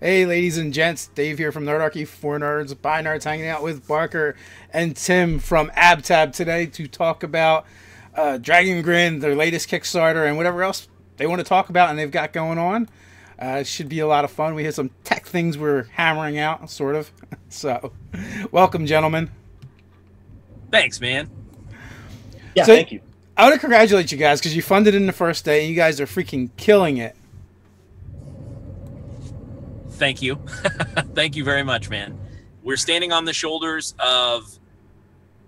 Hey, ladies and gents, Dave here from Nerdarchy, for nerds, by nerds, hanging out with Barker and Tim from AbTab today to talk about Dragongrin, their latest Kickstarter, and whatever else they want to talk about and they've got going on. It should be a lot of fun. We have some tech things we're hammering out, sort of. So, welcome, gentlemen. Thanks, man. Yeah, thank you. I want to congratulate you guys because you funded in the first day and you guys are freaking killing it. Thank you. Thank you very much, man. We're standing on the shoulders of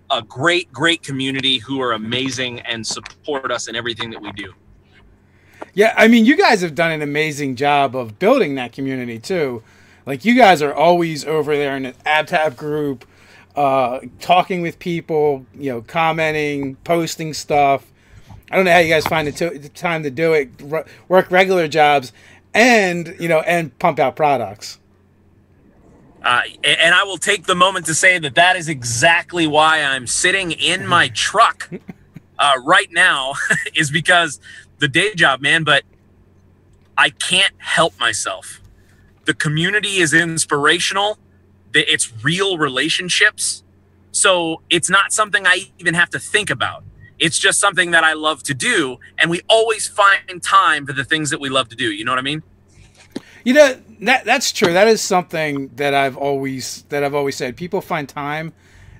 a great community who are amazing and support us in everything that we do. Yeah, I mean, you guys have done an amazing job of building that community, too. Like, you guys are always over there in the AbTab group, talking with people, commenting, posting stuff. I don't know how you guys find the time to do it, work regular jobs, and pump out products. And I will take the moment to say that is exactly why I'm sitting in my truck right now is because the day job, man, but I can't help myself. The community is inspirational. It's real relationships. So it's not something I even have to think about. It's just something that I love to do, and we always find time for the things that we love to do. You know what I mean? That's true. That is something that I've always said. People find time.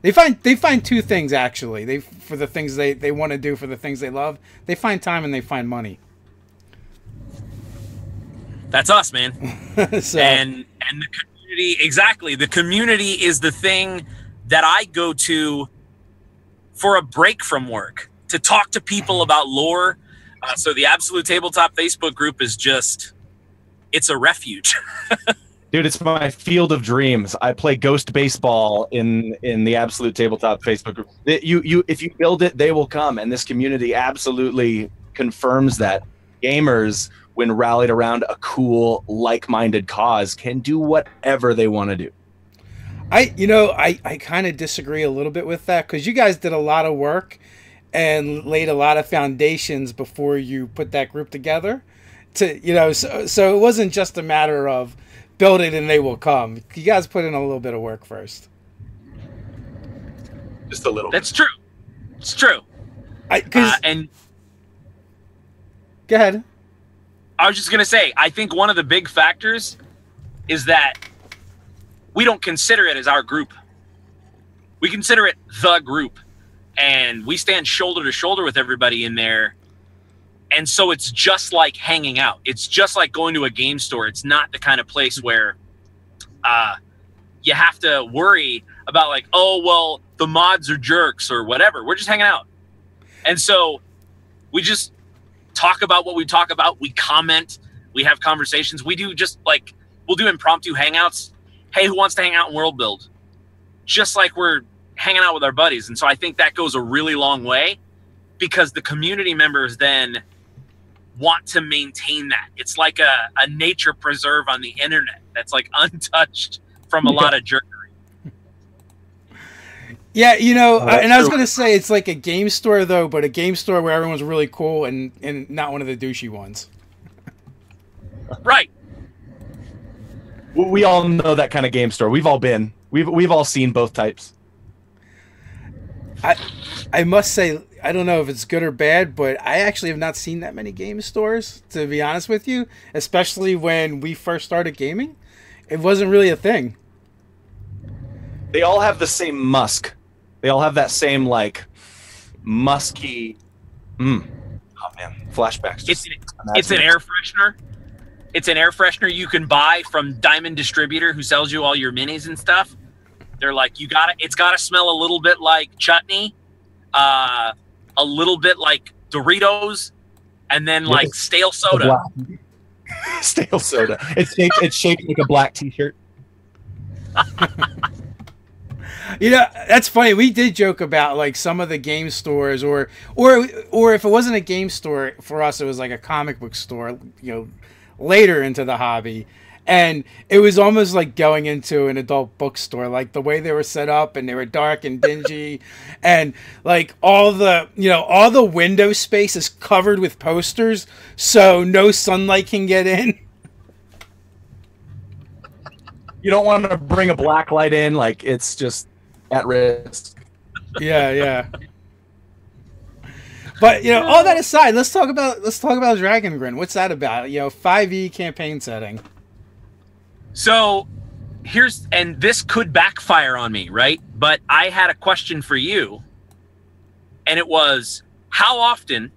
They find two things actually. For the things they want to do, for the things they love. They find time and they find money. That's us, man. So. And the community, exactly. The community is the thing that I go to for a break from work, to talk to people about lore. So the Absolute Tabletop Facebook group is just, it's a refuge. Dude, it's my field of dreams. I play Ghost Baseball in the Absolute Tabletop Facebook group. If you build it, they will come. And this community absolutely confirms that gamers, when rallied around a cool, like-minded cause, can do whatever they want to do. I kind of disagree a little bit with that, because you guys did a lot of work and laid a lot of foundations before you put that group together. So it wasn't just a matter of build it and they will come. You guys put in a little bit of work first. Just a little. That's true. It's true. And go ahead. I was just gonna say, I think one of the big factors is that we don't consider it as our group. We consider it the group, and we stand shoulder to shoulder with everybody in there. And so it's just like hanging out. It's just like going to a game store. It's not the kind of place where you have to worry about like, oh, well, the mods are jerks or whatever. We're just hanging out. And so we just talk about what we talk about. We comment. We have conversations. We do just like, we'll do impromptu hangouts. Hey, who wants to hang out in World Build? Just like we're hanging out with our buddies. And so I think that goes a really long way, because the community members then want to maintain that. It's like a nature preserve on the internet that's like untouched from a lot of jerkery. Yeah, and I was going to say it's like a game store, though, but a game store where everyone's really cool and not one of the douchey ones. Right. We all know that kind of game store. We've all been. We've all seen both types. I must say, I don't know if it's good or bad, but I actually have not seen that many game stores, to be honest with you, especially when we first started gaming. It wasn't really a thing. They all have the same musk. They all have that same, like, musky... Oh, man. Flashbacks. It's an air freshener. It's an air freshener you can buy from Diamond Distributor, who sells you all your minis and stuff. They're like, it's got to smell a little bit like chutney, a little bit like Doritos, and then like stale soda. Stale soda. It's shaped like a black t-shirt. That's funny. We did joke about like some of the game stores, or if it wasn't a game store for us, it was like a comic book store, later into the hobby. And it was almost like going into an adult bookstore, like the way they were set up, and they were dark and dingy, and like all the window space is covered with posters, so no sunlight can get in. You don't want to bring a black light in, like it's just at risk. Yeah. But all that aside, let's talk about Dragongrin. What's that about? 5e campaign setting. So and this could backfire on me, right? But I had a question for you, and it was, how often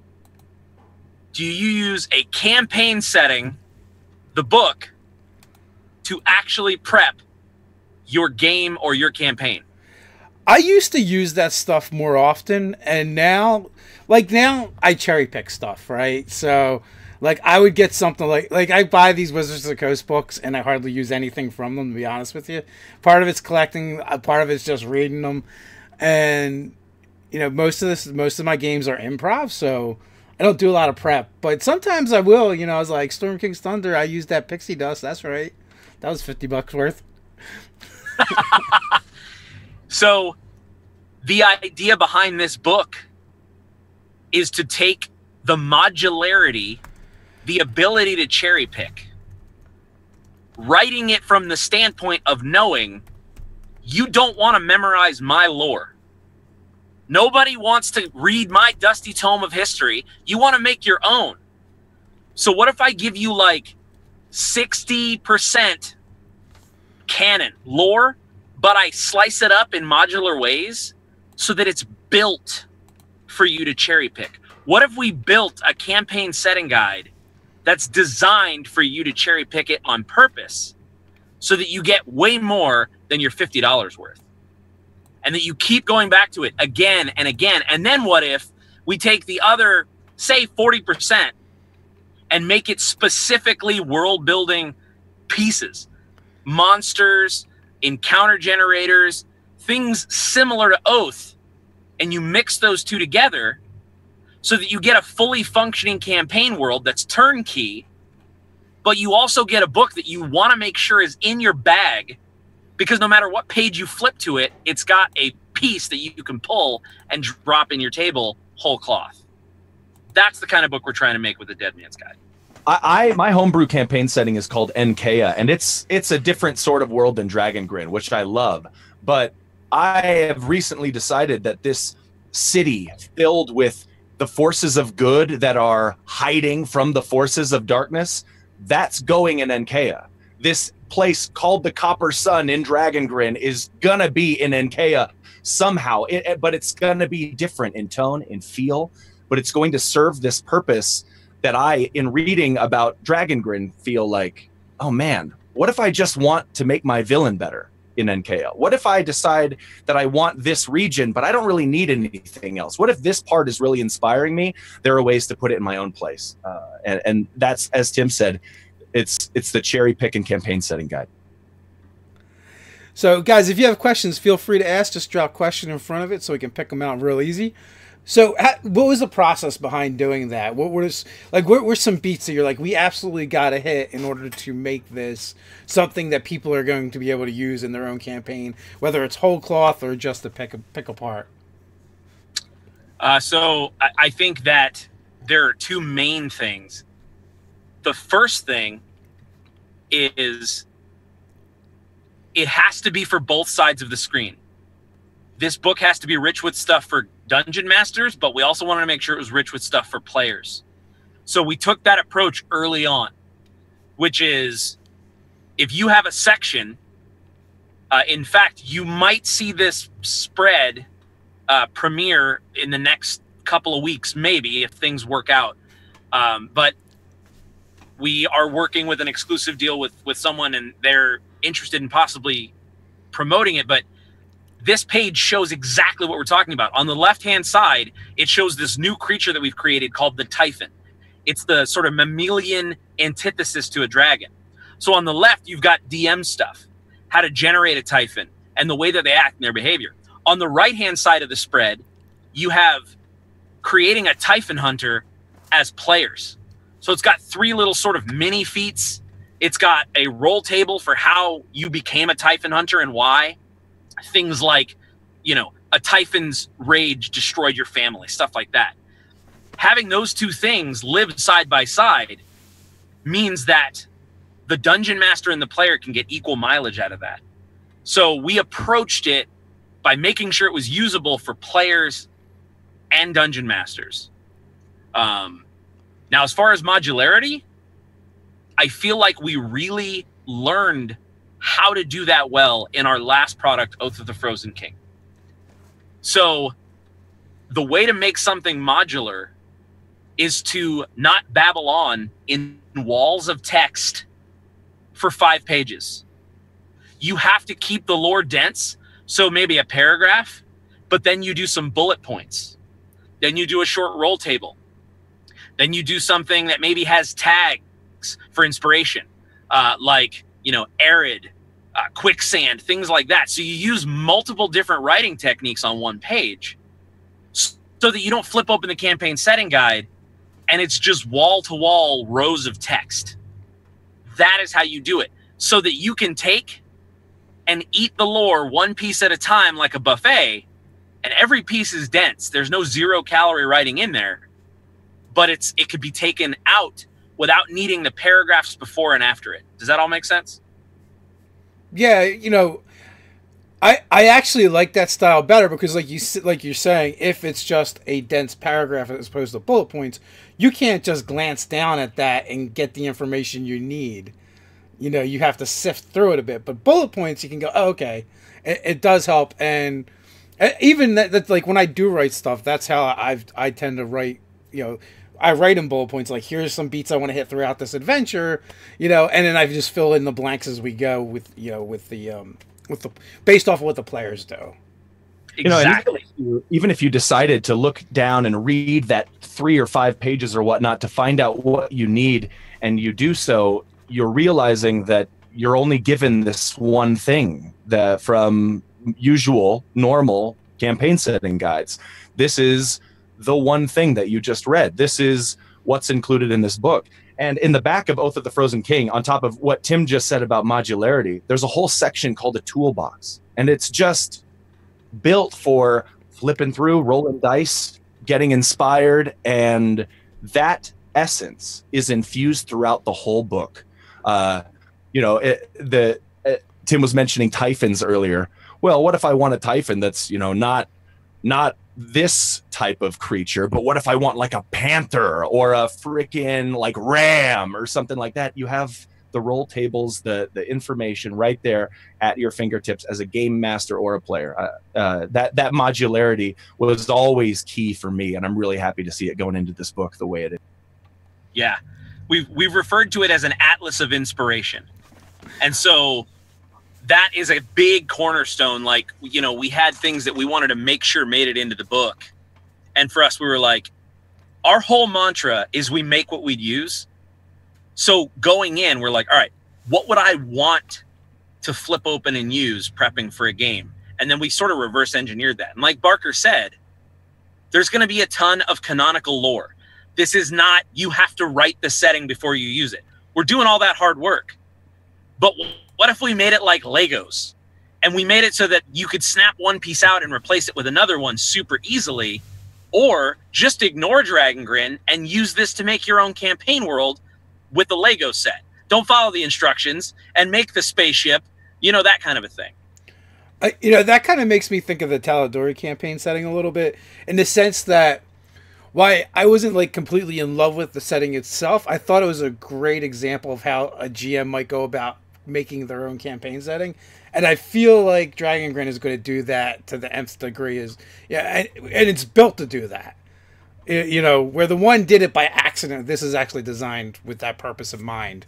do you use a campaign setting, the book, to actually prep your game or your campaign? I used to use that stuff more often, and now I cherry pick stuff, right? So, I would get something like I buy these Wizards of the Coast books, and I hardly use anything from them, to be honest with you. Part of it's collecting, part of it's just reading them, and most of my games are improv, so I don't do a lot of prep. But sometimes I will. I was like Storm King's Thunder. I used that pixie dust. That's right. That was $50 worth. So the idea behind this book is to take the modularity, the ability to cherry pick, writing it from the standpoint of knowing you don't want to memorize my lore. Nobody wants to read my dusty tome of history. You want to make your own. So what if I give you 60% canon lore, but I slice it up in modular ways so that it's built for you to cherry pick? What if we built a campaign setting guide that's designed for you to cherry pick it on purpose so that you get way more than your $50 worth? And that you keep going back to it again and again. And then what if we take the other, say 40%, and make it specifically world building pieces, monsters, encounter generators, things similar to Oath, and you mix those two together so that you get a fully functioning campaign world that's turnkey, but you also get a book that you want to make sure is in your bag, because no matter what page you flip to it, it's got a piece that you can pull and drop in your table whole cloth. That's the kind of book we're trying to make with the Dead Man's Guide. My homebrew campaign setting is called Nkea, and it's a different sort of world than Dragongrin, which I love. But I have recently decided that this city filled with the forces of good that are hiding from the forces of darkness, that's going in Nkea. This place called the Copper Sun in Dragongrin is gonna be in Nkea somehow, but it's gonna be different in tone, in feel, but it's going to serve this purpose that I, in reading about Dragongrin, feel like, oh man, what if I just want to make my villain better in Nkea? What if I decide that I want this region, but I don't really need anything else? What if this part is really inspiring me? There are ways to put it in my own place. And that's, as Tim said, it's the cherry pick and campaign setting guide. So guys, if you have questions, feel free to ask. Just drop a question in front of it so we can pick them out real easy. So what was the process behind doing that? What were some beats that you're like, we absolutely got to hit in order to make this something that people are going to be able to use in their own campaign, whether it's whole cloth or just to pick apart? So I think that there are two main things. The first thing is it has to be for both sides of the screen. This book has to be rich with stuff for dungeon masters, but we also wanted to make sure it was rich with stuff for players. So we took that approach early on, which is if you have a section, in fact, you might see this spread premiere in the next couple of weeks, maybe, if things work out. But we are working with an exclusive deal with someone, and they're interested in possibly promoting it. But this page shows exactly what we're talking about. On the left-hand side, it shows this new creature that we've created called the Typhon. It's the sort of mammalian antithesis to a dragon. So on the left, you've got DM stuff, how to generate a Typhon, and the way that they act and their behavior. On the right-hand side of the spread, you have creating a Typhon hunter as players. So it's got 3 little sort of mini feats. It's got a roll table for how you became a Typhon hunter and why. Things like, a Typhon's rage destroyed your family, stuff like that. Having those two things live side by side means that the dungeon master and the player can get equal mileage out of that. So we approached it by making sure it was usable for players and dungeon masters. Now, as far as modularity, I feel like we really learned how to do that well in our last product, Oath of the Frozen King. So the way to make something modular is to not babble on in walls of text for 5 pages. You have to keep the lore dense, so maybe a paragraph, but then you do some bullet points. Then you do a short roll table. Then you do something that maybe has tags for inspiration, like, you know, arid, quicksand, things like that. So you use multiple different writing techniques on one page so that you don't flip open the campaign setting guide and it's just wall-to-wall rows of text. That is how you do it, so that you can take and eat the lore one piece at a time like a buffet, and every piece is dense. There's no 0-calorie writing in there, but it could be taken out without needing the paragraphs before and after it. Does that all make sense? Yeah, you know, I actually like that style better because, like you're saying, if it's just a dense paragraph as opposed to bullet points, you can't just glance down at that and get the information you need. You know, you have to sift through it a bit. But bullet points, you can go, oh, okay, it does help. And even that, like when I do write stuff, that's how I tend to write. You know, I write in bullet points like, here's some beats I want to hit throughout this adventure. You know, and then I just fill in the blanks as we go with the based off of what the players do. Exactly. You know, even if you decided to look down and read that 3 or 5 pages or whatnot to find out what you need, and you do so, you're realizing that you're only given this one thing from usual, normal campaign setting guides. This is the one thing that you just read. This is what's included in this book. And in the back of Oath of the Frozen King, on top of what Tim just said about modularity, there's a whole section called a toolbox. And it's just built for flipping through, rolling dice, getting inspired. And that essence is infused throughout the whole book. You know, Tim was mentioning typhons earlier. Well, what if I want a typhon that's, you know, not this type of creature, but what if I want like a panther or a freaking like ram or something like that? You have the roll tables, the information right there at your fingertips as a game master or a player. That modularity was always key for me, and I'm really happy to see it going into this book the way it is. Yeah, we've referred to it as an atlas of inspiration, and so that is a big cornerstone. Like, you know, we had things that we wanted to make sure made it into the book. And for us, we were like, our whole mantra is we make what we'd use. So going in, we're like, all right, what would I want to flip open and use prepping for a game? And then we sort of reverse engineered that. And like Barker said, there's going to be a ton of canonical lore. This is not, you have to write the setting before you use it. We're doing all that hard work. But what if we made it like Legos, and we made it so that you could snap one piece out and replace it with another one super easily, or just ignore Dragongrin and use this to make your own campaign world with the Lego set. Don't follow the instructions and make the spaceship, you know, that kind of a thing. You know, that kind of makes me think of the Tal'Dorei campaign setting a little bit, in the sense that why I wasn't like completely in love with the setting itself. I thought it was a great example of how a GM might go about making their own campaign setting, and I feel like Dragongrin is going to do that to the nth degree. And it's built to do that. You know, where the one did it by accident, this is actually designed with that purpose in mind.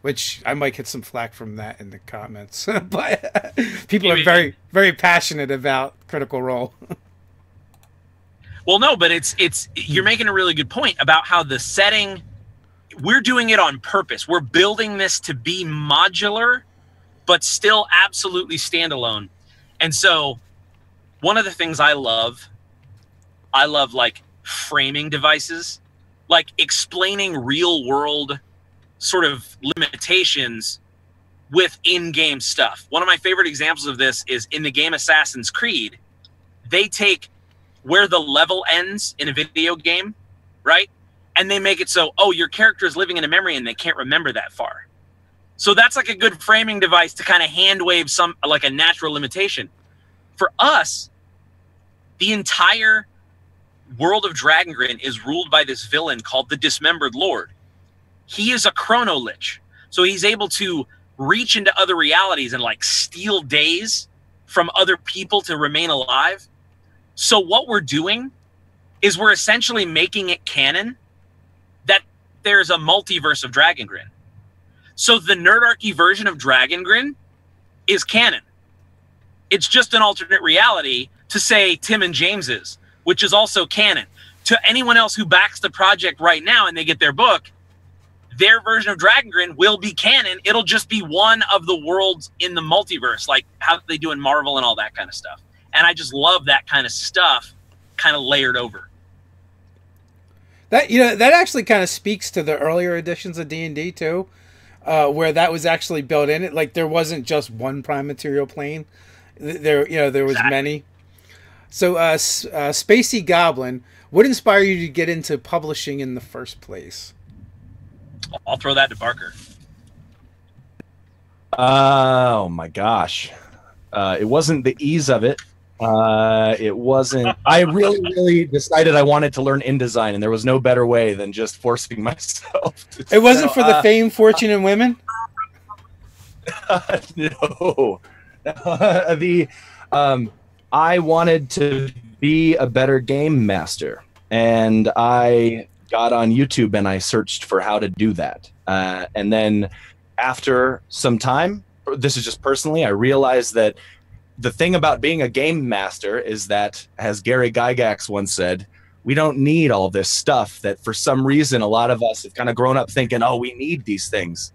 Which I might get some flack from that in the comments, but people are very, very passionate about Critical Role. Well, no, but it's you're making a really good point about how the setting. We're doing it on purpose. We're building this to be modular, but still absolutely standalone. And so one of the things I love like framing devices, like explaining real world sort of limitations with in-game stuff. One of my favorite examples of this is in the game Assassin's Creed. They take where the level ends in a video game, right? And they make it so, oh, your character is living in a memory and they can't remember that far. So that's like a good framing device to kind of hand wave some, like a natural limitation. For us, the entire world of Dragongrin is ruled by this villain called the Dismembered Lord. He is a chrono lich. So he's able to reach into other realities and like steal days from other people to remain alive. So what we're doing is we're essentially making it canon that there's a multiverse of Dragongrin. So the Nerdarchy version of Dragongrin is canon. It's just an alternate reality to, say, Tim and James's, which is also canon. To anyone else who backs the project right now and they get their book, their version of Dragongrin will be canon. It'll just be one of the worlds in the multiverse, like how they do in Marvel and all that kind of stuff. And I just love that kind of stuff kind of layered over. That, you know, that actually kind of speaks to the earlier editions of D&D too, where that was actually built in. It like there wasn't just one prime material plane. There was exactly. many. So, Spacey Goblin, what inspired you to get into publishing in the first place? I'll throw that to Barker. Oh my gosh. It wasn't the ease of it. It wasn't. I really decided I wanted to learn InDesign, and there was no better way than just forcing myself. It wasn't for the fame, fortune, and women? No. I wanted to be a better game master, and I got on YouTube and I searched for how to do that. And then after some time, this is just personally, I realized that the thing about being a game master is that, as Gary Gygax once said, we don't need all this stuff that for some reason a lot of us have kind of grown up thinking, oh, we need these things.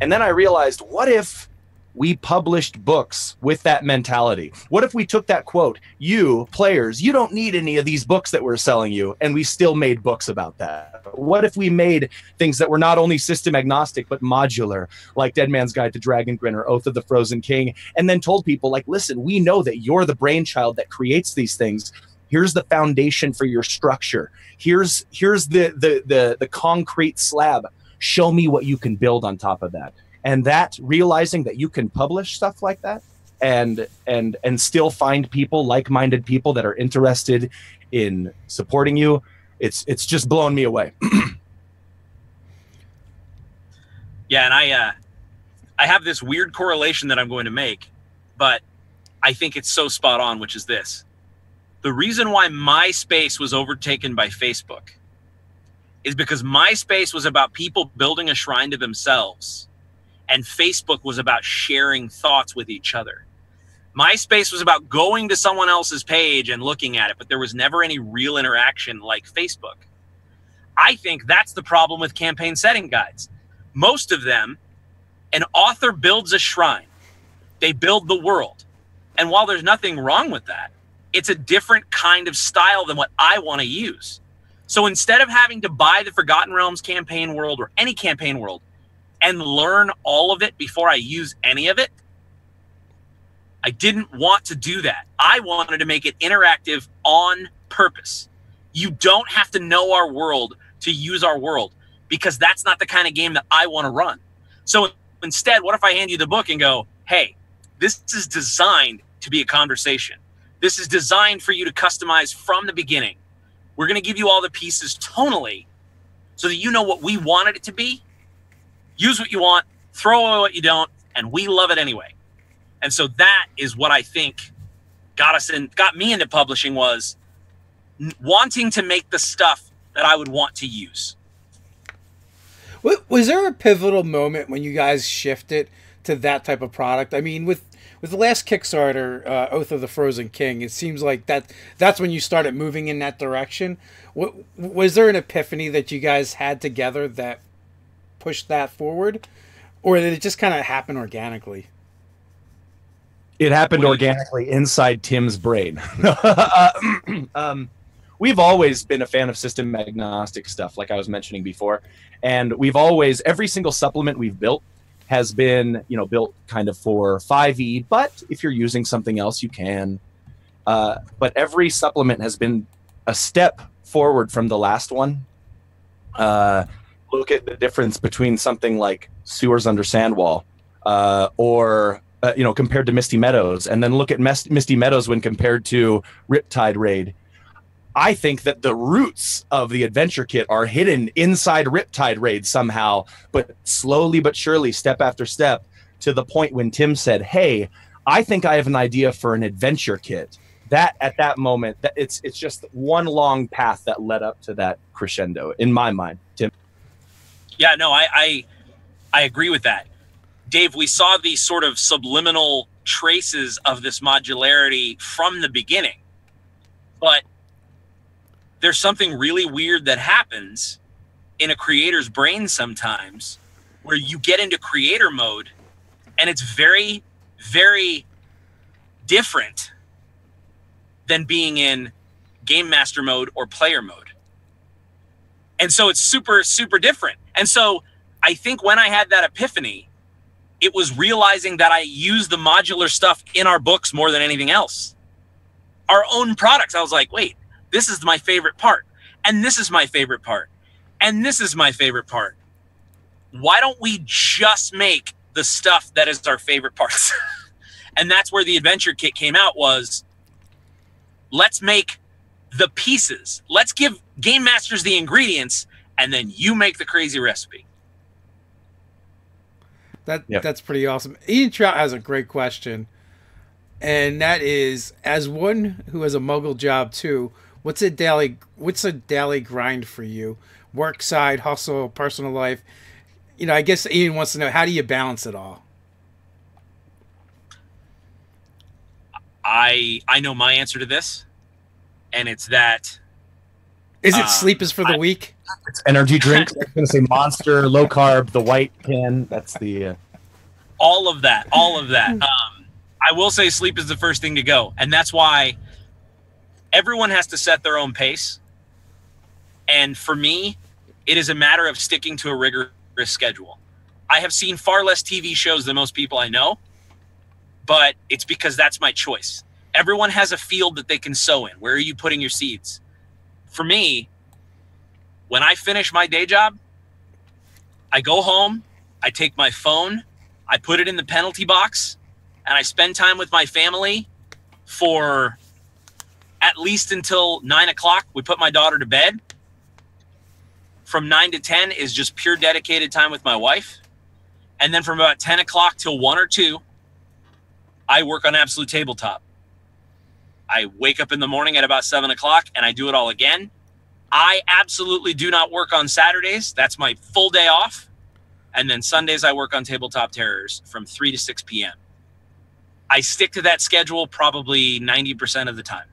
And then I realized, what if we published books with that mentality? What if we took that quote, you players, you don't need any of these books that we're selling you, and we still made books about that? What if we made things that were not only system agnostic, but modular, like Dead Man's Guide to Dragongrin or Oath of the Frozen King, and then told people, like, listen, we know that you're the brainchild that creates these things. Here's the foundation for your structure. Here's the concrete slab. Show me what you can build on top of that. And that, realizing that you can publish stuff like that and still find people, like-minded people that are interested in supporting you, it's just blown me away. Yeah, and I have this weird correlation that I'm going to make, but I think it's so spot on, which is this. The reason why MySpace was overtaken by Facebook is because MySpace was about people building a shrine to themselves, and Facebook was about sharing thoughts with each other. MySpace was about going to someone else's page and looking at it, but there was never any real interaction like Facebook. I think that's the problem with campaign setting guides. Most of them, an author builds a shrine. They build the world. And while there's nothing wrong with that, it's a different kind of style than what I want to use. So instead of having to buy the Forgotten Realms campaign world or any campaign world and learn all of it before I use any of it, I didn't want to do that. I wanted to make it interactive on purpose. You don't have to know our world to use our world, because that's not the kind of game that I want to run. So instead, what if I hand you the book and go, hey, this is designed to be a conversation. This is designed for you to customize from the beginning. We're going to give you all the pieces tonally so that you know what we wanted it to be. Use what you want, throw away what you don't, and we love it anyway. And so that is what I think got me into publishing, was wanting to make the stuff that I would want to use. Was there a pivotal moment when you guys shifted to that type of product? I mean, with the last Kickstarter, Oath of the Frozen King, it seems like that's when you started moving in that direction. Was there an epiphany that you guys had together that pushed that forward? Or did it just kind of happen organically? It happened organically inside Tim's brain. We've always been a fan of system agnostic stuff, like I was mentioning before. And we've always, every single supplement we've built has been, built kind of for 5e, but if you're using something else, you can. But every supplement has been a step forward from the last one. look at the difference between something like Sewers Under Sandwall, or compared to Misty Meadows, and then look at Misty Meadows when compared to Riptide Raid. I think that the roots of the adventure kit are hidden inside Riptide Raid somehow, but slowly but surely, step after step, to the point when Tim said, "Hey, I think I have an idea for an adventure kit." That at that moment, that it's just one long path that led up to that crescendo in my mind. Tim. Yeah, no, I agree with that. Dave, we saw these sort of subliminal traces of this modularity from the beginning, but there's something really weird that happens in a creator's brain sometimes where you get into creator mode and it's very, very different than being in game master mode or player mode. And so it's super, super different. And so I think when I had that epiphany, it was realizing that I use the modular stuff in our books more than anything else. Our own products, I was like, wait, this is my favorite part. And this is my favorite part. And this is my favorite part. Why don't we just make the stuff that is our favorite parts? And that's where the adventure kit came out, was let's make the pieces. Let's give game masters the ingredients, and then you make the crazy recipe. That's pretty awesome. Ian Trout has a great question, and that is, as one who has a muggle job too, what's a daily grind for you? Work side, hustle, personal life. I guess Ian wants to know, how do you balance it all? I know my answer to this, and it's that. Is it sleep is for the weak? It's energy drink. I was going to say Monster, low carb, the white can. That's the. All of that. I will say sleep is the first thing to go, and that's why everyone has to set their own pace. And for me, it is a matter of sticking to a rigorous schedule. I have seen far less TV shows than most people I know, but it's because that's my choice. Everyone has a field that they can sow in. Where are you putting your seeds? For me, when I finish my day job, I go home, I take my phone, I put it in the penalty box, and I spend time with my family for at least until 9 o'clock. We put my daughter to bed. From 9 to 10 is just pure dedicated time with my wife. And then from about 10 o'clock till 1 or 2, I work on Absolute Tabletop. I wake up in the morning at about 7 o'clock and I do it all again. I absolutely do not work on Saturdays. That's my full day off. And then Sundays I work on Tabletop Terrors from 3 to 6 p.m. I stick to that schedule probably 90% of the time.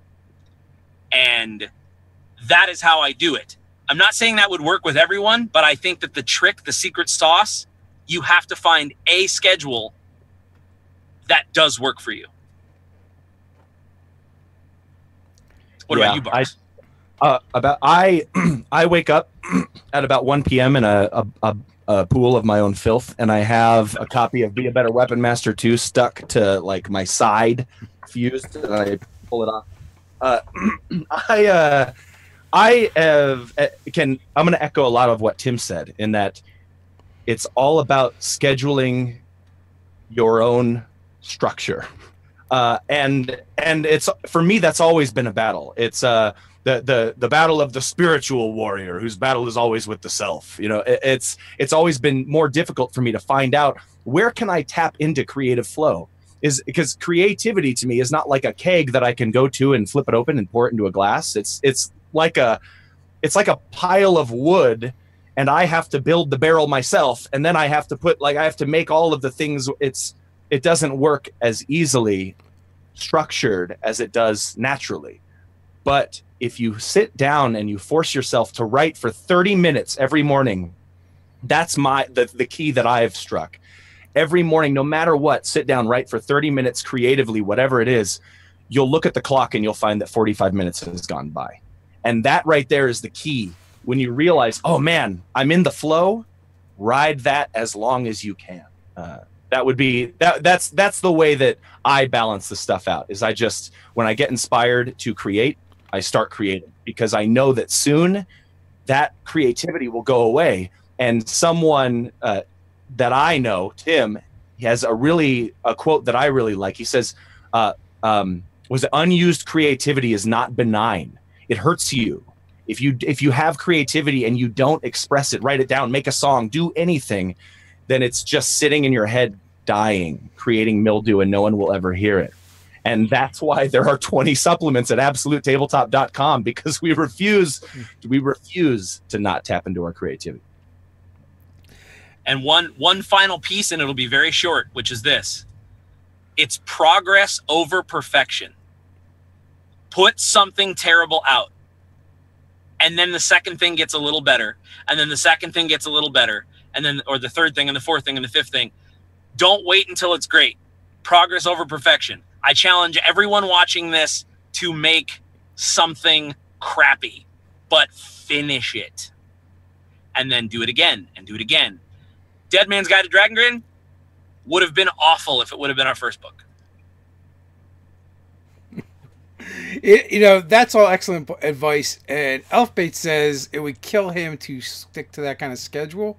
And that is how I do it. I'm not saying that would work with everyone, but I think that the trick, the secret sauce, you have to find a schedule that does work for you. What about you, Bars? I wake up at about 1 p.m. in a pool of my own filth, and I have a copy of Be a Better Weapon Master 2 stuck to like my side, fused, and I pull it off. I'm going to echo a lot of what Tim said, in that it's all about scheduling your own structure. And it's, for me, that's always been a battle. It's the battle of the spiritual warrior, whose battle is always with the self. It's always been more difficult for me to find out, where can I tap into creative flow? Is because creativity to me is not like a keg that I can go to and flip it open and pour it into a glass. It's like a pile of wood, and I have to build the barrel myself, and then I have to make all of the things. It doesn't work as easily structured as it does naturally. But if you sit down and you force yourself to write for 30 minutes every morning, that's the key that I've struck. Every morning, no matter what, sit down, write for 30 minutes creatively, whatever it is. You'll look at the clock and you'll find that 45 minutes has gone by. And that right there is the key. When you realize, oh man, I'm in the flow, ride that as long as you can. That's the way that I balance the stuff out, is when I get inspired to create, I start creating, because I know that soon that creativity will go away. And someone that I know, Tim, he has a quote that I really like. He says, was unused creativity is not benign. It hurts you. If you have creativity and you don't express it, write it down, make a song, do anything, then it's just sitting in your head dying, creating mildew, and no one will ever hear it. And that's why there are 20 supplements at absolutetabletop.com, because we refuse to not tap into our creativity. And one final piece, and it'll be very short, which is this. It's progress over perfection. Put something terrible out. And then the second thing gets a little better. And then the second thing gets a little better. And then, or the third thing and the fourth thing and the fifth thing. Don't wait until it's great. Progress over perfection. I challenge everyone watching this to make something crappy, but finish it. And then do it again and do it again. Dead Man's Guide to Dragongrin would have been awful if it would have been our first book. That's all excellent advice. And Elfbait says it would kill him to stick to that kind of schedule.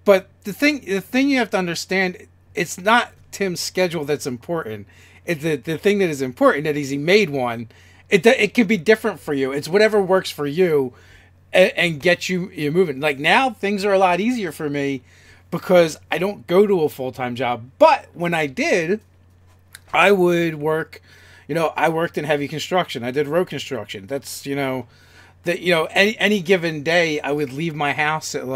But the thing you have to understand, it's not Tim's schedule that's important. It's the thing that is important that he made one. It can be different for you. It's whatever works for you and gets you moving. Like now, things are a lot easier for me because I don't go to a full-time job. But when I did, I would work. I worked in heavy construction. I did road construction. That's any given day I would leave my house at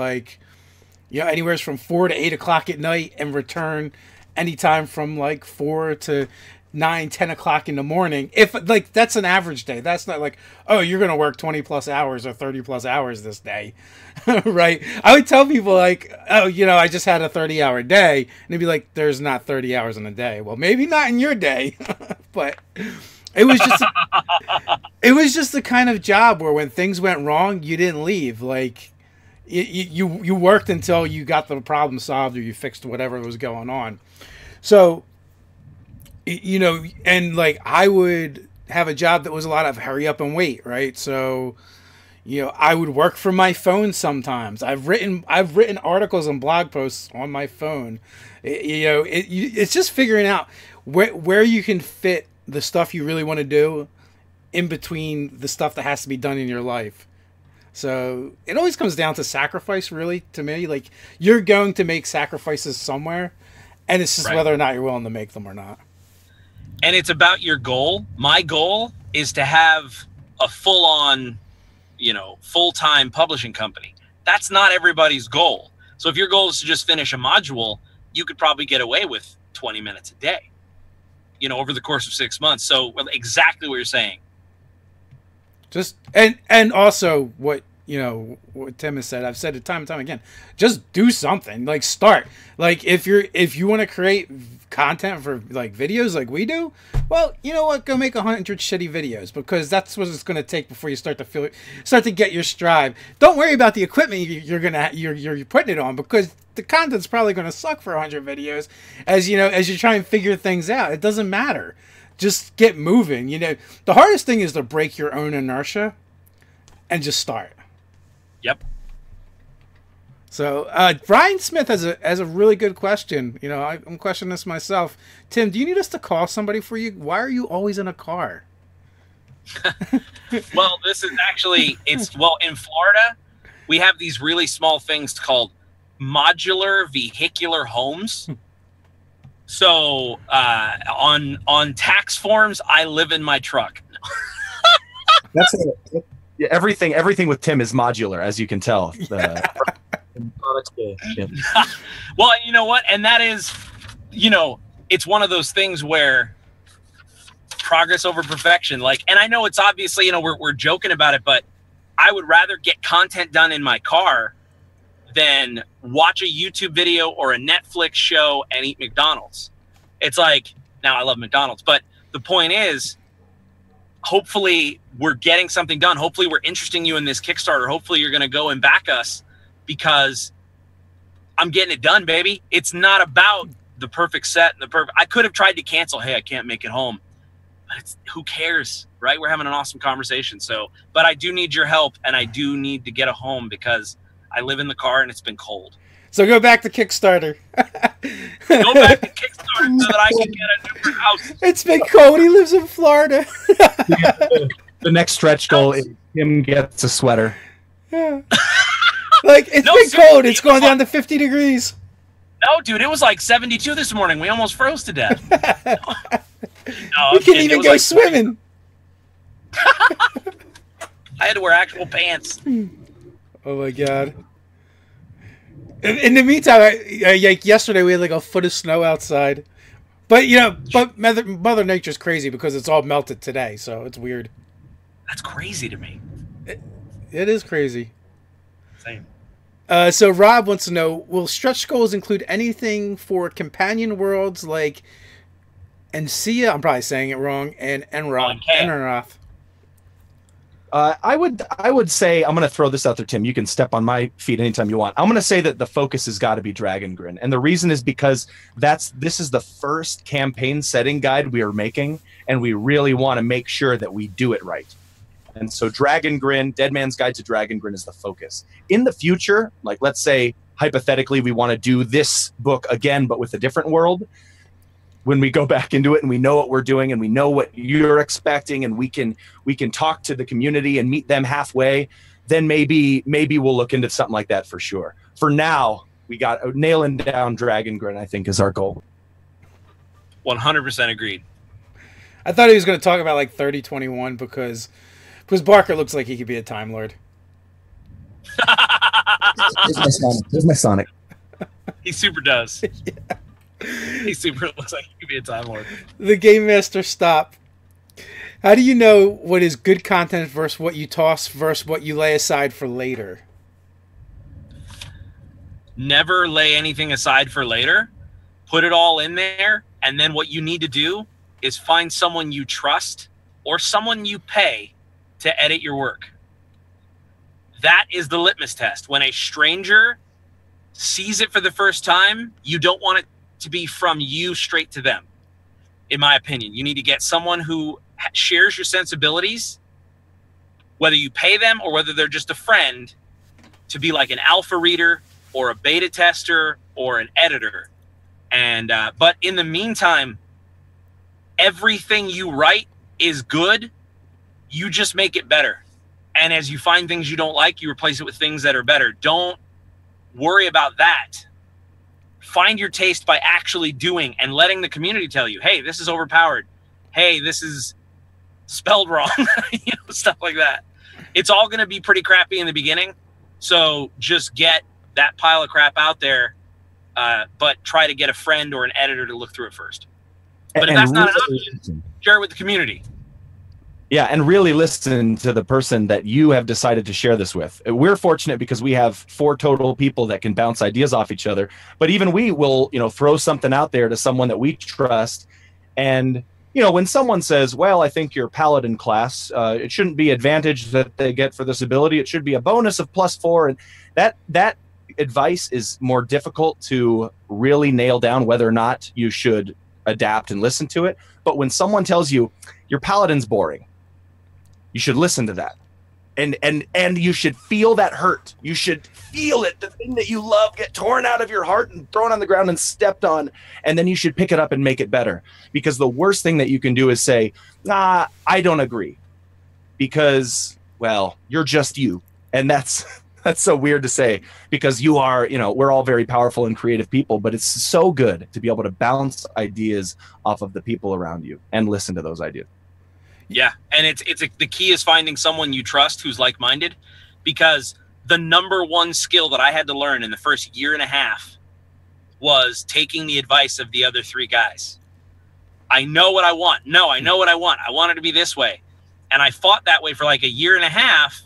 anywhere from 4 to 8 o'clock at night and return anytime from 4 to 9, 10 o'clock in the morning. If that's an average day, that's not oh, you're going to work 20 plus hours or 30 plus hours this day. Right. I would tell people oh, I just had a 30-hour day, and they'd be like, there's not 30 hours in a day. Well, maybe not in your day, but it was just the kind of job where when things went wrong, you didn't leave. You worked until you got the problem solved or you fixed whatever was going on. So, and I would have a job that was a lot of hurry up and wait, right? So, I would work from my phone sometimes. I've written articles and blog posts on my phone. It's just figuring out where you can fit the stuff you really want to do in between the stuff that has to be done in your life. So it always comes down to sacrifice, really, to me. You're going to make sacrifices somewhere, and it's just whether or not you're willing to make them or not. And it's about your goal. My goal is to have a full-on, full-time publishing company. That's not everybody's goal. So if your goal is to just finish a module, you could probably get away with 20 minutes a day, over the course of 6 months. So exactly what you're saying. Just and also what Tim has said. I've said it time and time again. Just do something. Start. If you want to create content for videos like we do, well, you know what? Go make 100 shitty videos, because that's what it's going to take before you start to get your stride. Don't worry about the equipment you're putting it on, because the content's probably going to suck for 100 videos. As you try and figure things out, it doesn't matter. Just get moving. The hardest thing is to break your own inertia and just start. Yep. So Brian Smith has a really good question. I'm questioning this myself. Tim, do you need us to call somebody for you? Why are you always in a car? Well, this is actually in Florida, we have these really small things called modular vehicular homes. So on tax forms, I live in my truck. That's it. Everything with Tim is modular, as you can tell. Well, you know what? And that is, it's one of those things where progress over perfection. And I know it's obviously, we're joking about it, but I would rather get content done in my car than watch a YouTube video or a Netflix show and eat McDonald's. It's now I love McDonald's, but the point is, hopefully we're getting something done. Hopefully we're interesting you in this Kickstarter. Hopefully you're going to go and back us, because I'm getting it done, baby. It's not about the perfect set and I could have tried to cancel. Hey, I can't make it home, but who cares, right? We're having an awesome conversation. So, but I do need your help, and I do need to get a home, because I live in the car and it's been cold. So go back to Kickstarter. Go back to Kickstarter so that I can get a newer house. It's been cold. He lives in Florida. The next stretch goal is Tim gets a sweater. Yeah. Like, it's No, been seriously, cold. It's going down to 50 degrees. No, dude, it was like 72 this morning. We almost froze to death. No, We can't even go swimming. I had to wear actual pants. Oh my god. In the meantime, like yesterday we had like a foot of snow outside. But but Mother Nature's crazy because it's all melted today, so it's weird. That's crazy to me. It is crazy. Same. So Rob wants to know, will stretch goals include anything for companion worlds like Encia, I'm probably saying it wrong, and Enroth? I would say, I'm going to throw this out there, Tim. You can step on my feet anytime you want. I'm going to say that the focus has got to be Dragongrin. And the reason is because this is the first campaign setting guide we are making, and we really want to make sure that we do it right. And so Dragongrin, Dead Man's Guide to Dragongrin is the focus. In the future, like let's say, hypothetically, we want to do this book again, but with a different world. When we go back into it and we know what we're doing and we know what you're expecting and we can talk to the community and meet them halfway, then maybe we'll look into something like that for sure. For now, we got nailing down Dragongrin, I think, is our goal. 100% agreed. I thought he was going to talk about like 3021 because Barker looks like he could be a Time Lord. There's my Sonic. He super does. Yeah. He super looks like he could be a Time Lord. The Game Master Stop. How do you know what is good content versus what you toss versus what you lay aside for later? Never lay anything aside for later. Put it all in there, and then what you need to do is find someone you trust or someone you pay to edit your work. That is the litmus test. When a stranger sees it for the first time, you don't want it to be from you straight to them. In my opinion, you need to get someone who shares your sensibilities, whether you pay them or whether they're just a friend, to be like an alpha reader or a beta tester or an editor. And but in the meantime, everything you write is good. You just make it better. And as you find things you don't like, you replace it with things that are better. Don't worry about that. Find your taste by actually doing and letting the community tell you, hey, this is overpowered. Hey, this is spelled wrong. Stuff like that. It's all going to be pretty crappy in the beginning. So just get that pile of crap out there, but try to get a friend or an editor to look through it first. But if that's not an option, share it with the community. Yeah, and really listen to the person that you have decided to share this with. We're fortunate because we have 4 total people that can bounce ideas off each other. But even we will, throw something out there to someone that we trust. And, when someone says, well, I think your paladin class, it shouldn't be advantage that they get for this ability. It should be a bonus of +4. And that advice is more difficult to really nail down whether or not you should adapt and listen to it. But when someone tells you your paladin's boring, you should listen to that. And you should feel that hurt. You should feel it, the thing that you love, get torn out of your heart and thrown on the ground and stepped on. And then you should pick it up and make it better. Because the worst thing that you can do is say, nah, I don't agree. Because, well, you're just you. And that's so weird to say, because you are, we're all very powerful and creative people, but it's so good to be able to bounce ideas off of the people around you and listen to those ideas. Yeah, and the key is finding someone you trust who's like-minded, because the number one skill that I had to learn in the first year and a half was taking the advice of the other 3 guys. I know what I want. No, I know what I want. I want it to be this way. And I fought that way for like a year and a half,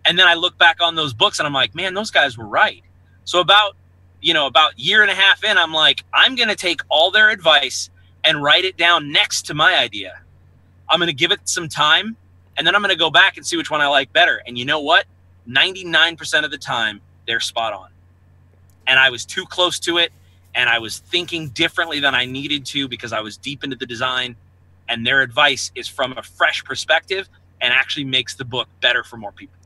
and then I look back on those books and I'm like, man, those guys were right. So about year and a half in, I'm like, I'm going to take all their advice and write it down next to my idea. I'm going to give it some time, and then I'm going to go back and see which one I like better. And you know what? 99% of the time, they're spot on. And I was too close to it, and I was thinking differently than I needed to because I was deep into the design, and their advice is from a fresh perspective and actually makes the book better for more people.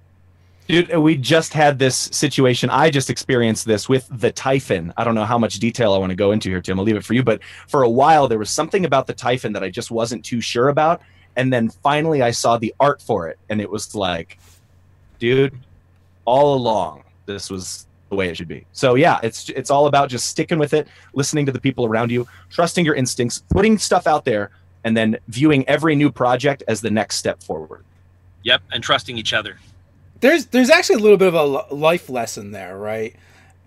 Dude, we just had this situation. I just experienced this with the Typhon. I don't know how much detail I want to go into here, Tim. I'll leave it for you. But for a while, there was something about the Typhon that I just wasn't too sure about. And then finally, I saw the art for it. And it was like, dude, all along, this was the way it should be. So yeah, it's all about just sticking with it, listening to the people around you, trusting your instincts, putting stuff out there, and then viewing every new project as the next step forward. Yep, and trusting each other. There's actually a little bit of a life lesson there, right?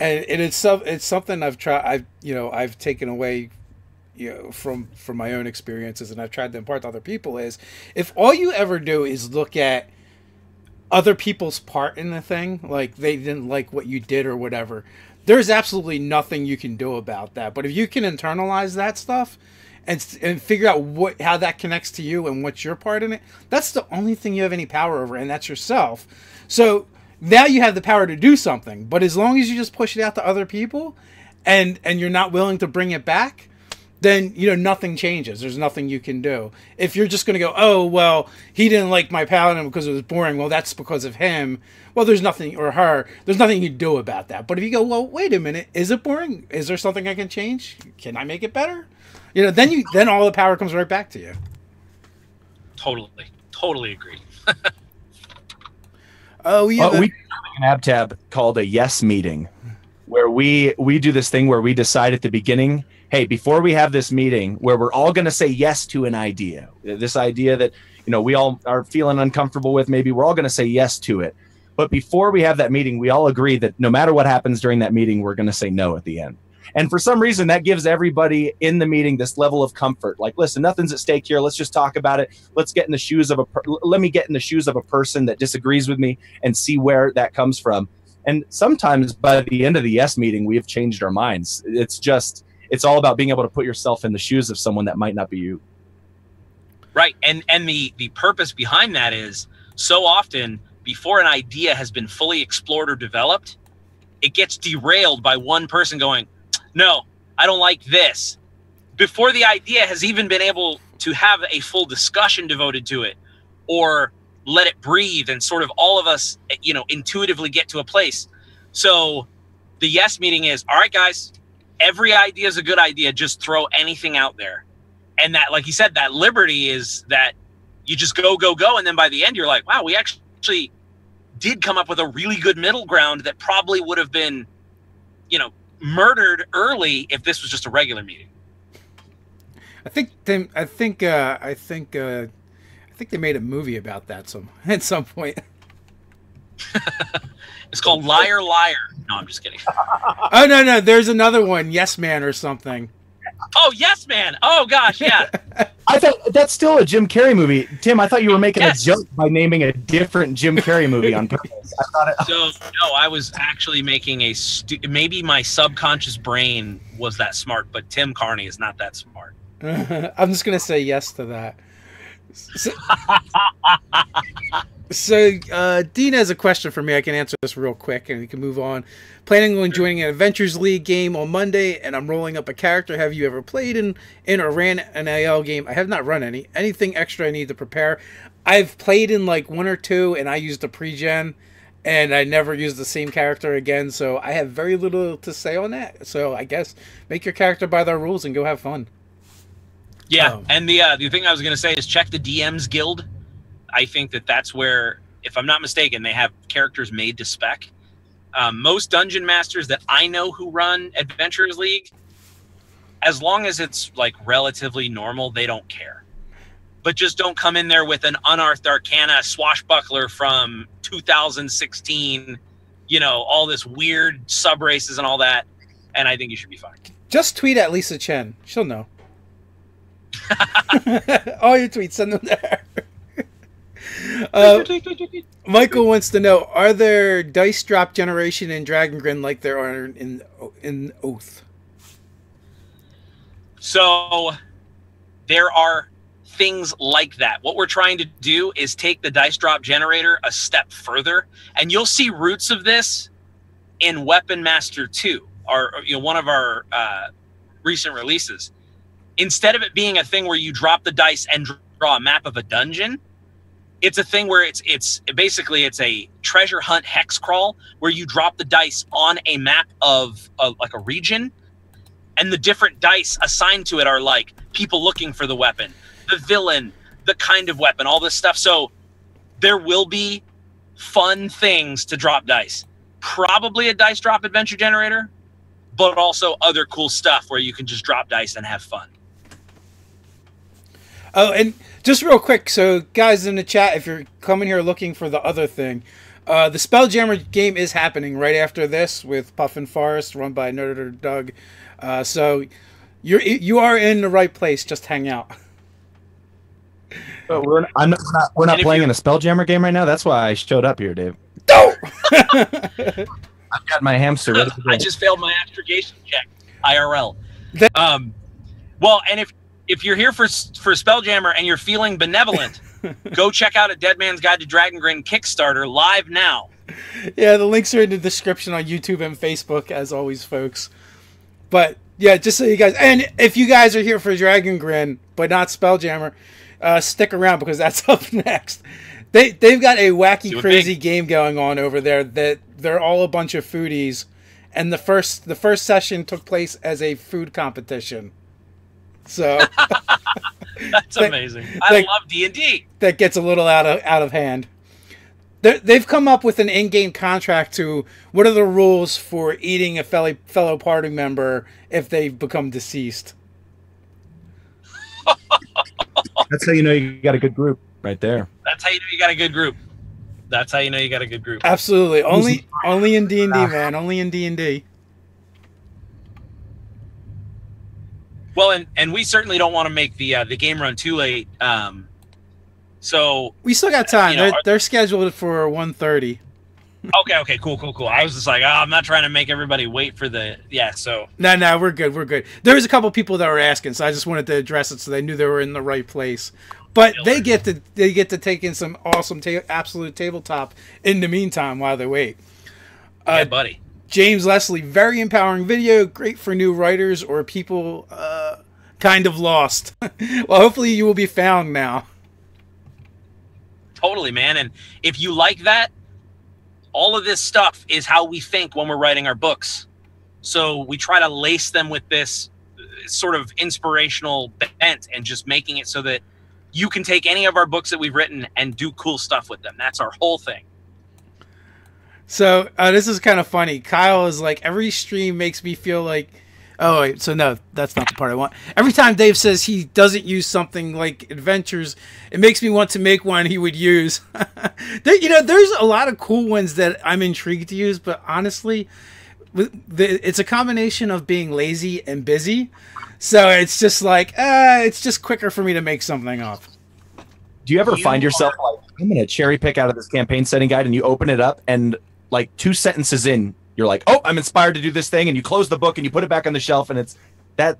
And it's something I've taken away, from my own experiences, and I've tried to impart to other people. Is if all you ever do is look at other people's part in the thing, like they didn't like what you did or whatever, there's absolutely nothing you can do about that. But if you can internalize that stuff and figure out how that connects to you and what's your part in it, that's the only thing you have any power over, and that's yourself. So now you have the power to do something, but as long as you just push it out to other people and you're not willing to bring it back, then nothing changes. There's nothing you can do. If you're just going to go, oh well, he didn't like my paladin because it was boring, well, that's because of him, well, there's nothing, or her, there's nothing you can do about that. But if you go, well, wait a minute, is it boring? Is there something I can change? Can I make it better? Then all the power comes right back to you. Totally agree. We have an ab tab called a yes meeting, where we do this thing where we decide at the beginning, hey, before we have this meeting where we're all going to say yes to an idea, this idea that we all are feeling uncomfortable with, maybe we're all going to say yes to it. But before we have that meeting, we all agree that no matter what happens during that meeting, we're going to say no at the end. And for some reason, that gives everybody in the meeting this level of comfort. Like, listen, nothing's at stake here. Let's just talk about it. Let's get in the shoes of let me get in the shoes of a person that disagrees with me and see where that comes from. And sometimes by the end of the yes meeting, we have changed our minds. It's all about being able to put yourself in the shoes of someone that might not be you. Right. And the purpose behind that is, so often before an idea has been fully explored or developed, it gets derailed by one person going, no, I don't like this, before the idea has even been able to have a full discussion devoted to it, or let it breathe and sort of all of us, intuitively get to a place. So the yes meeting is, all right, guys, every idea is a good idea. Just throw anything out there. And that, like you said, that liberty is that you just go. And then by the end, you're like, wow, we actually did come up with a really good middle ground that probably would have been, murdered early if this was just a regular meeting. I think they made a movie about that at some point. It's called Liar Liar. No, I'm just kidding. Oh no, there's another one, Yes Man or something. Oh, Yes Man. Oh gosh, yeah. I thought that's still a Jim Carrey movie. Tim, I thought you were making a joke by naming a different Jim Carrey movie on purpose. No, I was actually making maybe my subconscious brain was that smart, but Tim Carney is not that smart. I'm just going to say yes to that. So Dean has a question for me. I can answer this real quick and we can move on. Planning on joining an Adventures League game on Monday, and I'm rolling up a character. Have you ever played in or ran an AL game? I have not run any. Anything extra I need to prepare? I've played in like one or two, and I used a pre-gen, and I never used the same character again, so I have very little to say on that. So I guess make your character by their rules and go have fun. Yeah, and the thing I was going to say is check the DM's Guild. I think that's where, if I'm not mistaken, they have characters made to spec. Most dungeon masters that I know who run Adventurers League, as long as it's like relatively normal, they don't care. But just don't come in there with an Unearthed Arcana swashbuckler from 2016, all this weird sub races and all that. And I think you should be fine. Just tweet at Lisa Chen. She'll know. All your tweets, send them there. Michael wants to know, are there dice drop generation in Dragongrin like there are in Oath? So there are things like that. What we're trying to do is take the dice drop generator a step further, and you'll see roots of this in Weapon Master 2, or one of our recent releases. Instead of it being a thing where you drop the dice and draw a map of a dungeon, It's a thing where it's basically it's a treasure hunt hex crawl where you drop the dice on a map of like a region, and the different dice assigned to it are like people looking for the weapon, the villain, the kind of weapon, all this stuff. So there will be fun things to drop dice. Probably a dice drop adventure generator, but also other cool stuff where you can just drop dice and have fun. Oh, and just real quick, so guys in the chat, if you're coming here looking for the other thing, the Spelljammer game is happening right after this with Puffin Forest, run by Nerder Doug. So you are in the right place. Just hang out. But we're not playing in a Spelljammer game right now. That's why I showed up here, Dave. No! I've got my hamster ready to go. I just failed my astrogation check, IRL. Well, and if you're here for Spelljammer and you're feeling benevolent, go check out a Dead Man's Guide to Dragongrin Kickstarter live now. Yeah, the links are in the description on YouTube and Facebook, as always, folks. But yeah, just so you guys, and if you guys are here for Dragongrin but not Spelljammer, stick around because that's up next. They've got a wacky, crazy game going on over there that they're all a bunch of foodies, and the first session took place as a food competition. So that's amazing. I love D&D. That gets a little out of hand. They've come up with an in-game contract to what are the rules for eating a fellow party member if they become deceased. That's how you know you got a good group right there. That's how you know you got a good group. That's how you know you got a good group. Absolutely. Only in D&D, man. Only in D&D. Well, and we certainly don't want to make the game run too late. So we still got time. They're scheduled for 1:30. Okay, cool. I was just like, I'm not trying to make everybody wait for the So no, we're good. There was a couple people that were asking, so I just wanted to address it so they knew they were in the right place. But they get to take in some awesome absolute tabletop in the meantime while they wait. Yeah, buddy. James Leslie, very empowering video, great for new writers or people kind of lost. Well, hopefully you will be found now. Totally, man. And if you like that, all of this stuff is how we think when we're writing our books. So we try to lace them with this sort of inspirational bent and just making it so that you can take any of our books that we've written and do cool stuff with them. That's our whole thing. So this is kind of funny. Kyle is like, every stream makes me feel like, oh, wait, so no, that's not the part I want. Every time Dave says he doesn't use something like adventures, it makes me want to make one he would use. There's a lot of cool ones that I'm intrigued to use, but honestly, it's a combination of being lazy and busy. So it's just like, it's just quicker for me to make something up. Do you ever find yourself like, I'm going to cherry pick out of this campaign setting guide, and you open it up and like 2 sentences in, you're like, oh, I'm inspired to do this thing, and you close the book and you put it back on the shelf, and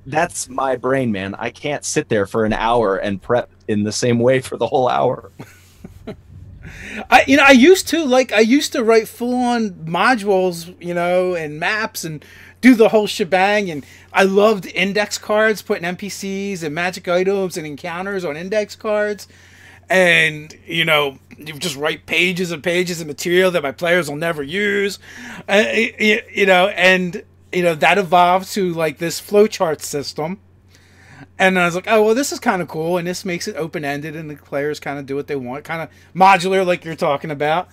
that's my brain, man. I can't sit there for an hour and prep in the same way for the whole hour. I used to write full-on modules, and maps and do the whole shebang, and I loved index cards, putting NPCs and magic items and encounters on index cards. And, you just write pages and pages of material that my players will never use. That evolved to, like, this flowchart system. And I was like, oh, well, this is kind of cool. And this makes it open-ended, and the players kind of do what they want. Kind of modular, like you're talking about.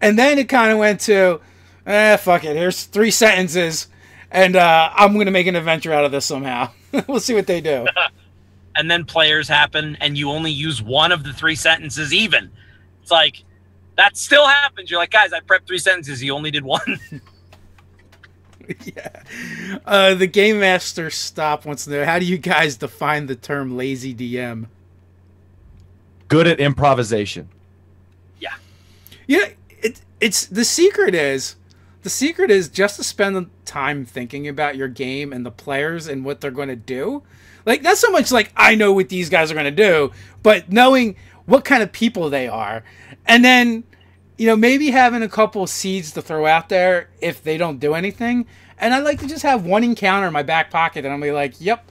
And then it kind of went to, fuck it. Here's 3 sentences. And I'm going to make an adventure out of this somehow. We'll see what they do. And then players happen, and you only use one of the 3 sentences even. It's like, that still happens. You're like, guys, I prepped 3 sentences. You only did 1. Yeah. The Game Master Stop wants to know, how do you guys define the term lazy DM? Good at improvisation. Yeah. Yeah, it's the secret is just to spend the time thinking about your game and the players and what they're going to do. Like, not so much like, I know what these guys are going to do, but knowing what kind of people they are. And then, maybe having a couple seeds to throw out there if they don't do anything. And I like to just have one encounter in my back pocket, and I'm like, yep,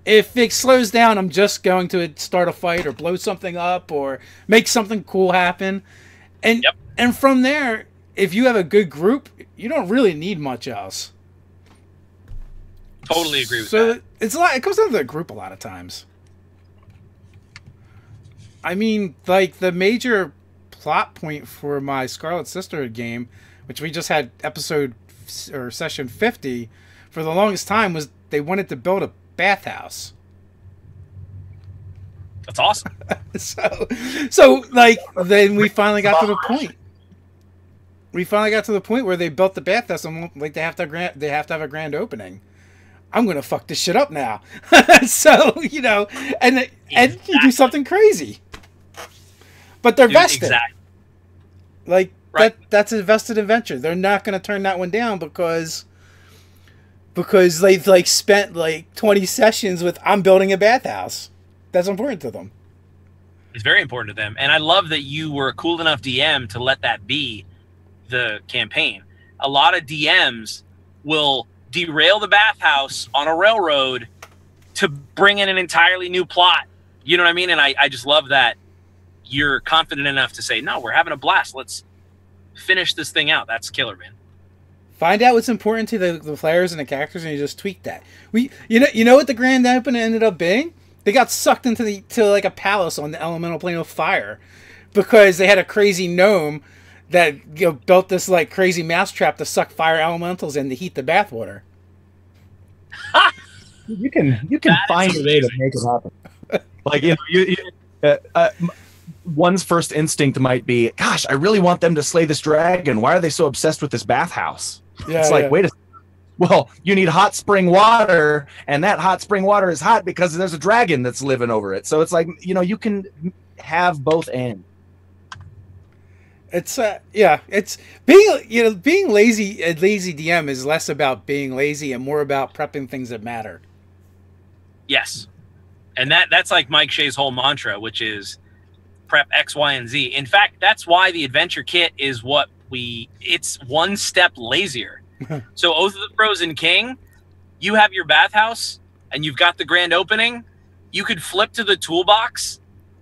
If it slows down, I'm just going to start a fight or blow something up or make something cool happen. And and from there, if you have a good group, you don't really need much else. Totally agree with so that. It comes down to the group a lot of times. I mean, like the major plot point for my Scarlet Sisterhood game, which we just had session 50, for the longest time was they wanted to build a bathhouse. That's awesome. so like then we finally got to the point. We finally got to the point where they built the bathhouse and like they have to have a grand opening. I'm gonna fuck this shit up now. So you know, and you do something crazy. But they're vested. Exactly. Like that's a vested adventure. They're not gonna turn that one down because they've like spent like 20 sessions with I'm building a bathhouse. That's important to them. It's very important to them. And I love that you were a cool enough DM to let that be the campaign. A lot of DMs will derail the bathhouse on a railroad to bring in an entirely new plot. You know what I mean? And I just love that you're confident enough to say, no, we're having a blast. Let's finish this thing out. That's killer, man. Find out what's important to the players and the characters, and you just tweak that. You know what the grand opening ended up being? They got sucked into like a palace on the elemental plane of fire because they had a crazy gnome that built this like crazy mousetrap to suck fire elementals in to heat the bathwater. You can find a way to make it happen. Like one's first instinct might be, gosh, I really want them to slay this dragon. Why are they so obsessed with this bathhouse? It's like, wait a second. Well, you need hot spring water, and that hot spring water is hot because there's a dragon that's living over it. So it's like, you can have both ends. It's it's being lazy. A lazy DM is less about being lazy and more about prepping things that matter. Yes, and that's like Mike Shea's whole mantra, which is prep X, Y, and Z. In fact, that's why the adventure kit is it's one step lazier. So Oath of the Frozen King, you have your bathhouse and you've got the grand opening. You could flip to the toolbox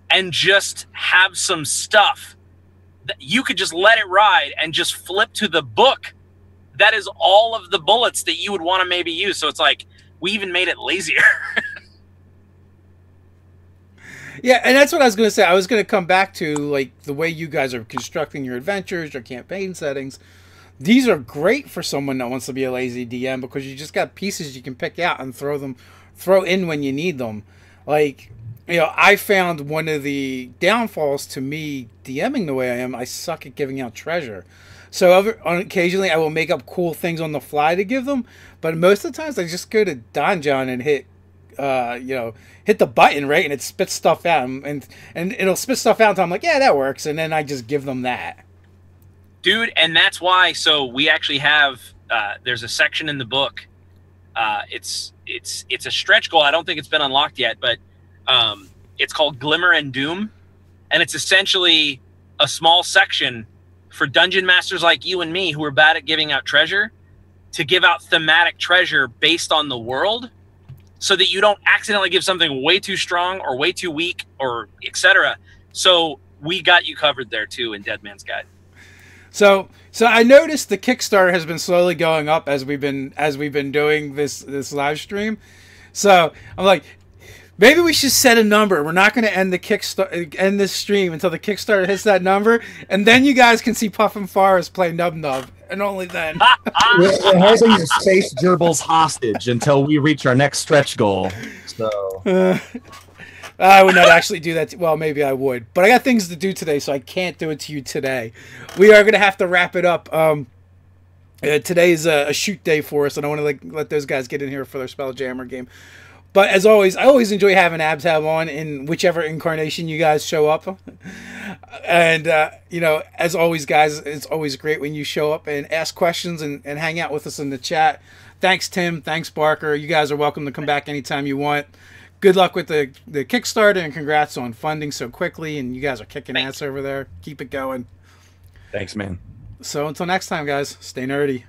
and just have some stuff. You could just let it ride and just flip to the book. That is all of the bullets that you would want to maybe use. So it's like, we even made it lazier. Yeah, and that's what I was going to say. I was going to come back to like the way you guys are constructing your adventures, your campaign settings. These are great for someone that wants to be a lazy DM because you just got pieces you can pick out and throw in when you need them. Like, I found one of the downfalls to me DMing the way I am, I suck at giving out treasure. So occasionally I will make up cool things on the fly to give them, but most of the times I just go to Donjon and hit the button, right? And it spits stuff out and it'll spit stuff out until I'm like, yeah, that works. And then I just give them that. Dude, and that's why. So we actually have. There's a section in the book. It's a stretch goal. I don't think it's been unlocked yet, but it's called Glimmer and Doom, and it's essentially a small section for dungeon masters like you and me who are bad at giving out treasure to give out thematic treasure based on the world, so that you don't accidentally give something way too strong or way too weak or etc. So we got you covered there too in Dead Man's Guide. So I noticed the Kickstarter has been slowly going up as we've been doing this live stream. So I'm like, maybe we should set a number. We're not going to end this stream until the Kickstarter hits that number, and then you guys can see Puff and Forrest play Nub Nub, and only then. We're holding your space gerbils hostage until we reach our next stretch goal. So. I would not actually do that. Well, maybe I would. But I got things to do today, so I can't do it to you today. We are going to have to wrap it up. Today is a shoot day for us. I don't want to let those guys get in here for their Spelljammer game. But as always, I always enjoy having Abtab on in whichever incarnation you guys show up. And, as always, guys, it's always great when you show up and ask questions and hang out with us in the chat. Thanks, Tim. Thanks, Barker. You guys are welcome to come back anytime you want. Good luck with the Kickstarter, and congrats on funding so quickly. And you guys are kicking ass over there. Keep it going. Thanks, man. So until next time, guys, stay nerdy.